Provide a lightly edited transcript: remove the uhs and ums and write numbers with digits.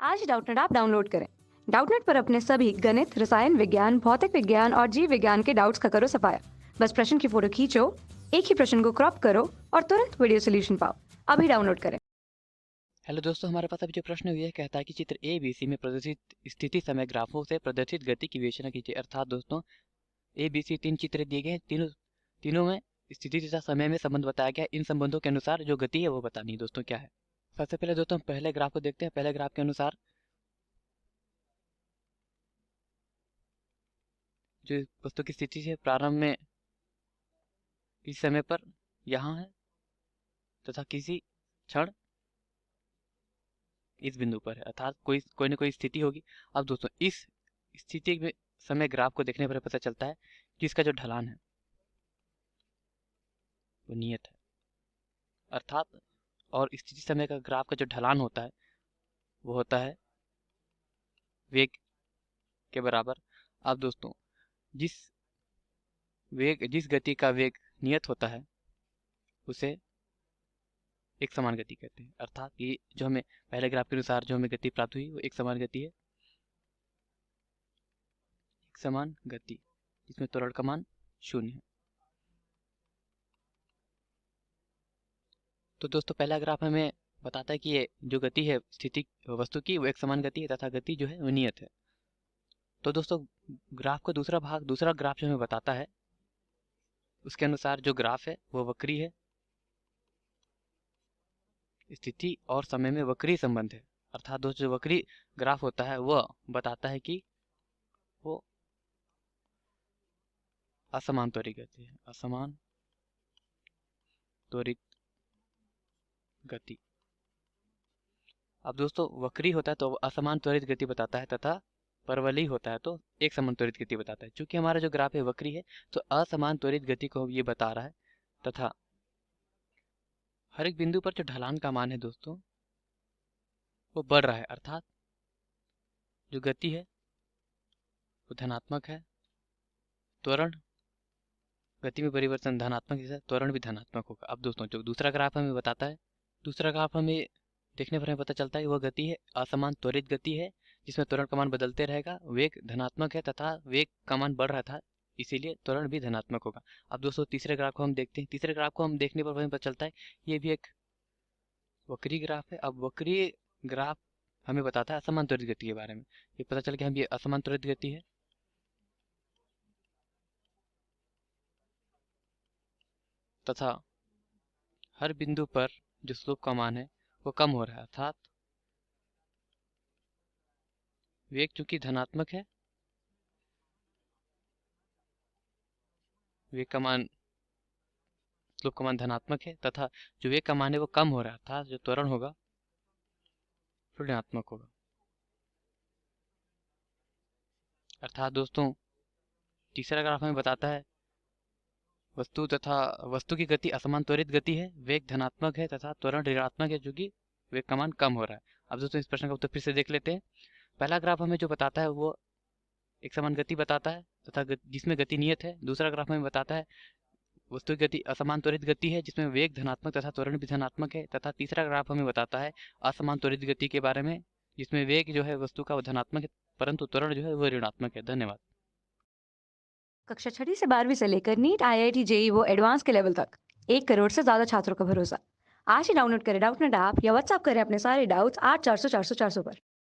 आज ही Doubtnut app download करें। Doubtnut पर अपने सभी गणित, रसायन विज्ञान, भौतिक विज्ञान और जीव विज्ञान के डाउट्स का करो सफाया। बस प्रश्न की फोटो खींचो, एक ही प्रश्न को क्रॉप करो और तुरंत वीडियो सोल्यूशन पाओ। अभी डाउनलोड करें। हेलो दोस्तों, हमारे पास अभी जो प्रश्न है यह कहता है कि चित्र ए बी सी में प्रदर्शित स्थिति समय ग्राफों से प्रदर्शित गति की विवेचना कीजिए। अर्थात दोस्तों, ए बी सी तीन चित्र दिए गए हैं, तीनों तीनों में स्थिति तथा समय में संबंध बताया गया है। इन संबंधों के अनुसार जो गति है वो बतानी है। दोस्तों क्या है, सबसे पहले दोस्तों हम पहले ग्राफ को देखते हैं। पहले ग्राफ के अनुसार जो वस्तु की स्थिति है प्रारंभ में इस समय पर यहाँ है तथा किसी क्षण इस बिंदु पर है, अर्थात कोई ना कोई स्थिति होगी। अब दोस्तों इस स्थिति में समय ग्राफ को देखने पर पता चलता है कि इसका जो ढलान है वो नियत है, अर्थात और स्थिति समय का ग्राफ का जो ढलान होता है वो होता है वेग के बराबर। अब दोस्तों जिस गति का वेग नियत होता है उसे एक समान गति कहते हैं। अर्थात ये जो हमें पहले ग्राफ के अनुसार जो हमें गति प्राप्त हुई वो एक समान गति है, एक समान गति जिसमें त्वरण का मान 0 है। तो दोस्तों पहला ग्राफ हमें बताता है कि ये जो गति है स्थिति वस्तु की वो एक समान गति है तथा गति जो है वो नियत है। तो दोस्तों ग्राफ का दूसरा ग्राफ जो हमें बताता है उसके अनुसार जो ग्राफ है वो वक्री है, स्थिति और समय में वक्री संबंध है। अर्थात दोस्तों जो वक्री ग्राफ होता है वह बताता है कि वो असमान त्वरित गति है, असमान त्वरित गति। अब दोस्तों वक्री होता है तो असमान त्वरित गति बताता है तथा परवलयी होता है तो एक समान त्वरित गति बताता है। चूंकि हमारा जो ग्राफ है वक्री है तो असमान त्वरित गति को ये बता रहा है तथा हर एक बिंदु पर जो ढलान का मान है दोस्तों वो बढ़ रहा है, अर्थात जो गति है वो धनात्मक है, त्वरण गति में परिवर्तन धनात्मक जैसा त्वरण भी धनात्मक होगा। अब दोस्तों जो दूसरा ग्राफ हमें बताता है, दूसरा ग्राफ हमें देखने पर हमें पता चलता है वह गति है असमान त्वरित गति है जिसमें त्वरण का मान बदलते रहेगा, वेग धनात्मक है तथा वेग का मान बढ़ रहा था इसीलिए त्वरण भी धनात्मक होगा। अब दोस्तों तीसरे ग्राफ को हम देखते हैं। तीसरे ग्राफ को हम देखने पर हमें पता चलता है ये भी एक वक्री ग्राफ है। अब वक्री ग्राफ हमें बताता है असमान त्वरित गति के बारे में। ये पता चल गया हम ये असमान त्वरित गति है तथा हर बिंदु पर जो स्लोप का मान है वो कम हो रहा है, अर्थात वेग चूंकि धनात्मक है, वेग का मान स्लोप का मान धनात्मक है तथा जो वेग का मान है वो कम हो रहा है, अर्थात जो त्वरण होगा ऋणात्मक होगा। अर्थात दोस्तों तीसरा ग्राफ हमें बताता है वस्तु की गति असमान त्वरित गति है, वेग धनात्मक है तथा त्वरण ऋणात्मक है जो कि वेग का मान कम हो रहा है। अब दोस्तों इस प्रश्न का उत्तर फिर से देख लेते हैं। पहला ग्राफ हमें जो बताता है वो एक समान गति बताता है तथा जिसमें गति नियत है। दूसरा ग्राफ हमें बताता है वस्तु की गति असमान त्वरित गति है जिसमें वेग धनात्मक तथा त्वरण भी धनात्मक है तथा तीसरा ग्राफ हमें बताता है असमान त्वरित गति के बारे में जिसमें वेग जो है वस्तु का वो धनात्मक है परंतु त्वरण जो है वो ऋणात्मक है। धन्यवाद। कक्षा 6 से 12वीं से लेकर नीट, IIT, JEE वो एडवांस के लेवल तक 1 करोड़ से ज्यादा छात्रों का भरोसा। आज ही डाउनलोड करें डाउटनेट ऐप या व्हाट्सएप करें अपने सारे डाउट्स 8400 400 400 पर।